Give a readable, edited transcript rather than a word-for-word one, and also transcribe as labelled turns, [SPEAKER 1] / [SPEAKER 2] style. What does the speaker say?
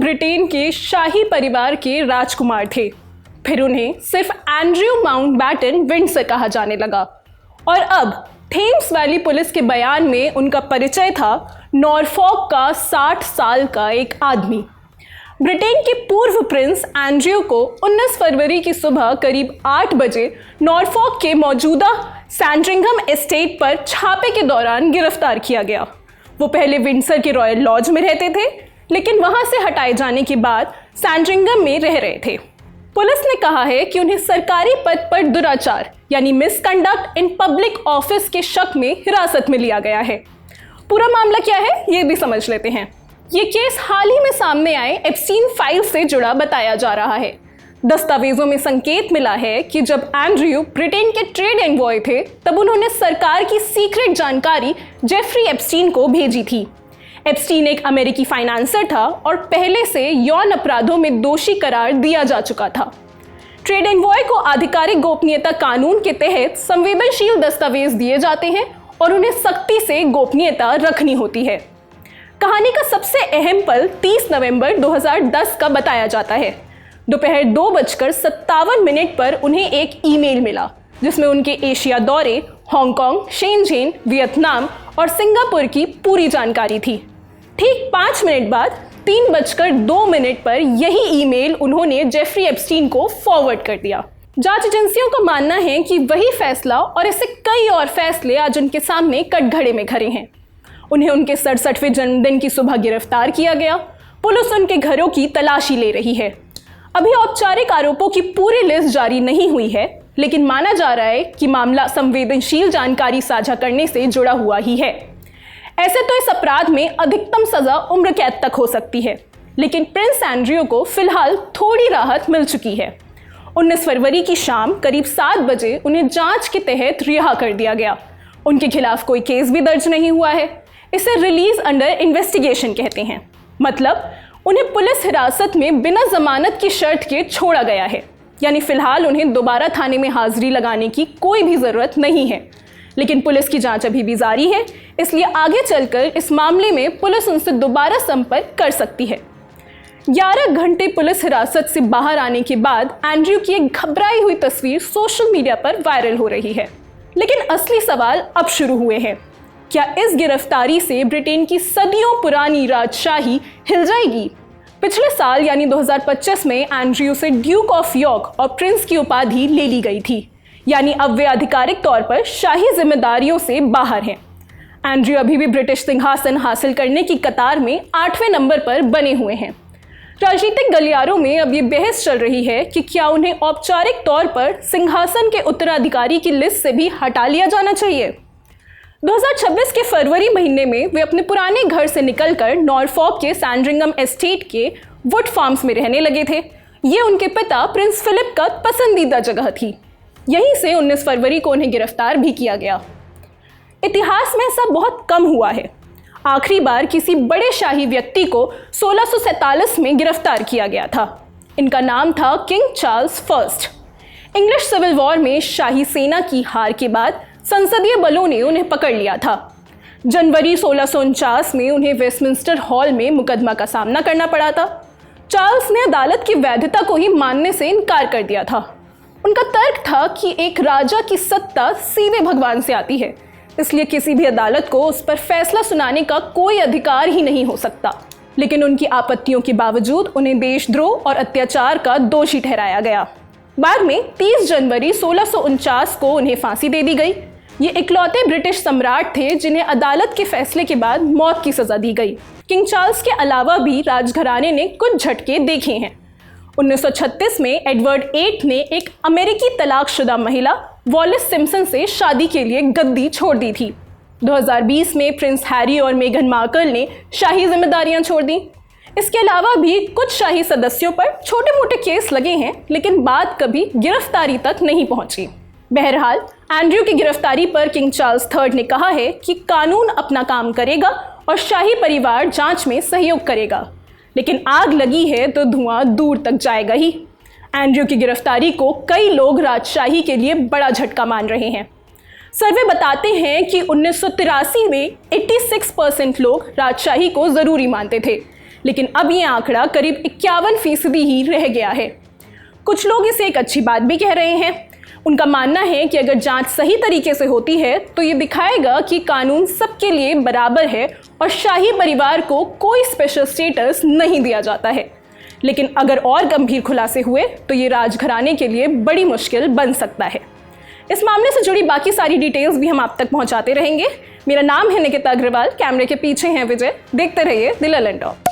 [SPEAKER 1] Britain के शाही परिवार के राजकुमार थे। फिर उन्हें सिर्फ एंड्रयू माउंटबैटन विंडसर कहा जाने लगा और अब थेम्स वैली पुलिस के बयान में उनका परिचय था नॉरफॉक का 60 साल का एक आदमी। ब्रिटेन के पूर्व प्रिंस एंड्रयू को 19 फरवरी की सुबह करीब 8 बजे नॉरफॉक के मौजूदा सैंड्रिंघम एस्टेट पर छापे के दौरान गिरफ्तार किया गया। वो पहले विंडसर के रॉयल लॉज में रहते थे, लेकिन वहां से हटाए जाने के बाद सैंड्रिंघम में रह रहे थे। पुलिस ने कहा है कि उन्हें सरकारी पद पर दुराचार यानी मिसकंडक्ट इन पब्लिक ऑफिस के शक में हिरासत में लिया गया है। पूरा मामला क्या है ये भी समझ लेते हैं। ये केस हाल ही में सामने आए एप्स्टीन फाइल से जुड़ा बताया जा रहा है। दस्तावेजों में संकेत मिला है कि जब एंड्रयू ब्रिटेन के ट्रेड एनवॉय थे तब उन्होंने सरकार की सीक्रेट जानकारी जेफरी एप्स्टीन को भेजी थी। एप्स्टीन एक अमेरिकी फाइनेंसर था और पहले से यौन अपराधों में दोषी करार दिया जा चुका था। ट्रेड एनवॉय को आधिकारिक गोपनीयता कानून के तहत संवेदनशील दस्तावेज दिए जाते हैं और उन्हें सख्ती से गोपनीयता रखनी होती है। कहानी का सबसे अहम पल 30 नवंबर 2010 का बताया जाता है। दोपहर 2:57 पर उन्हें एक ईमेल मिला जिसमें उनके एशिया दौरे, हांगकांग, शेनज़ेन, वियतनाम और सिंगापुर की पूरी जानकारी थी। ठीक 5 मिनट बाद 3:02 पर यही ईमेल उन्होंने जेफरी एप्स्टीन को फॉरवर्ड कर दिया। जांच एजेंसियों का मानना है कि वही फैसला और ऐसे कई और फैसले आज उनके सामने कटघरे में खड़े हैं। उन्हें उनके 67वें जन्मदिन की सुबह गिरफ्तार किया गया। पुलिस उनके घरों की तलाशी ले रही है। अभी औपचारिक आरोपों की पूरी लिस्ट जारी नहीं हुई है, लेकिन माना जा रहा है कि मामला संवेदनशील जानकारी साझा करने से जुड़ा हुआ ही है। ऐसे तो इस अपराध में अधिकतम सजा उम्र कैद तक हो सकती है, लेकिन प्रिंस एंड्रयू को फिलहाल थोड़ी राहत मिल चुकी है। 19 फरवरी की शाम करीब 7 बजे उन्हें जांच के तहत रिहा कर दिया गया। उनके खिलाफ कोई केस भी दर्ज नहीं हुआ है। इसे रिलीज अंडर इन्वेस्टिगेशन कहते हैं। मतलब उन्हें पुलिस हिरासत में बिना जमानत की शर्त के छोड़ा गया है, यानी फिलहाल उन्हें दोबारा थाने में हाजिरी लगाने की कोई भी ज़रूरत नहीं है। लेकिन पुलिस की जांच अभी भी जारी है, इसलिए आगे चलकर इस मामले में पुलिस उनसे दोबारा संपर्क कर सकती है। 11 घंटे पुलिस हिरासत से बाहर आने के बाद एंड्रयू की एक घबराई हुई तस्वीर सोशल मीडिया पर वायरल हो रही है। लेकिन असली सवाल अब शुरू हुए हैं। क्या इस गिरफ्तारी से ब्रिटेन की सदियों पुरानी राजशाही हिल जाएगी? पिछले साल यानी 2025 में एंड्रयू से ड्यूक ऑफ यॉर्क और प्रिंस की उपाधि ले ली गई थी, यानी अब वे आधिकारिक तौर पर शाही जिम्मेदारियों से बाहर हैं। एंड्रयू अभी भी ब्रिटिश सिंहासन हासिल करने की कतार में 8वें नंबर पर बने हुए हैं। राजनीतिक गलियारों में अब ये बहस चल रही है कि क्या उन्हें औपचारिक तौर पर सिंहासन के उत्तराधिकारी की लिस्ट से भी हटा लिया जाना चाहिए। 2026 के फरवरी महीने में वे अपने पुराने घर से निकलकर नॉरफॉक के सैंड्रिंघम एस्टेट के वुड फार्म्स में रहने लगे थे। ये उनके पिता प्रिंस फिलिप का पसंदीदा जगह थी। यहीं से 19 फरवरी को उन्हें गिरफ्तार भी किया गया। इतिहास में ऐसा बहुत कम हुआ है। आखिरी बार किसी बड़े शाही व्यक्ति को 1647 में गिरफ्तार किया गया था। इनका नाम था King Charles first. English civil war में शाही सेना की हार के बाद संसदीय बलों ने उन्हें पकड़ लिया था। जनवरी 1649 में उन्हें वेस्टमिंस्टर हॉल में मुकदमा का सामना करना पड़ा था। चार्ल्स ने अदालत की वैधता को ही मानने से इनकार कर दिया था। उनका तर्क था कि एक राजा की सत्ता सीधे भगवान से आती है, इसलिए किसी भी अदालत को उस पर फैसला सुनाने का कोई अधिकार ही नहीं हो सकता। लेकिन उनकी आपत्तियों के बावजूद उन्हें देशद्रोह और अत्याचार का दोषी ठहराया गया। बाद में 30 जनवरी 1649 को उन्हें फांसी दे दी गई। ये इकलौते ब्रिटिश सम्राट थे जिन्हें अदालत के फैसले के बाद मौत की सजा दी गई। किंग चार्ल्स के अलावा भी राजघराने ने कुछ झटके देखे हैं। 1936 में एडवर्ड 8 ने एक अमेरिकी तलाकशुदा महिला वॉलिस सिम्पसन से शादी के लिए गद्दी छोड़ दी थी। 2020 में प्रिंस हैरी और मेघन मार्कल ने शाही जिम्मेदारियां छोड़ दी। इसके अलावा भी कुछ शाही सदस्यों पर छोटे मोटे केस लगे हैं, लेकिन बात कभी गिरफ्तारी तक नहीं पहुंची। बहरहाल एंड्रयू की गिरफ्तारी पर किंग चार्ल्स III ने कहा है कि कानून अपना काम करेगा और शाही परिवार जांच में सहयोग करेगा, लेकिन आग लगी है तो धुआं दूर तक जाएगा ही। एंड्रयू की गिरफ्तारी को कई लोग राजशाही के लिए बड़ा झटका मान रहे हैं। सर्वे बताते हैं कि 1983 में 86% लोग राजशाही को ज़रूरी मानते थे, लेकिन अब ये आंकड़ा करीब 51% ही रह गया है। कुछ लोग इसे एक अच्छी बात भी कह रहे हैं। उनका मानना है कि अगर जांच सही तरीके से होती है तो ये दिखाएगा कि कानून सबके लिए बराबर है और शाही परिवार को कोई स्पेशल स्टेटस नहीं दिया जाता है। लेकिन अगर और गंभीर खुलासे हुए तो ये राजघराने के लिए बड़ी मुश्किल बन सकता है। इस मामले से जुड़ी बाकी सारी डिटेल्स भी हम आप तक पहुंचाते रहेंगे। मेरा नाम है निकिता अग्रवाल, कैमरे के पीछे हैं विजय। देखते रहिए द ललन टॉक।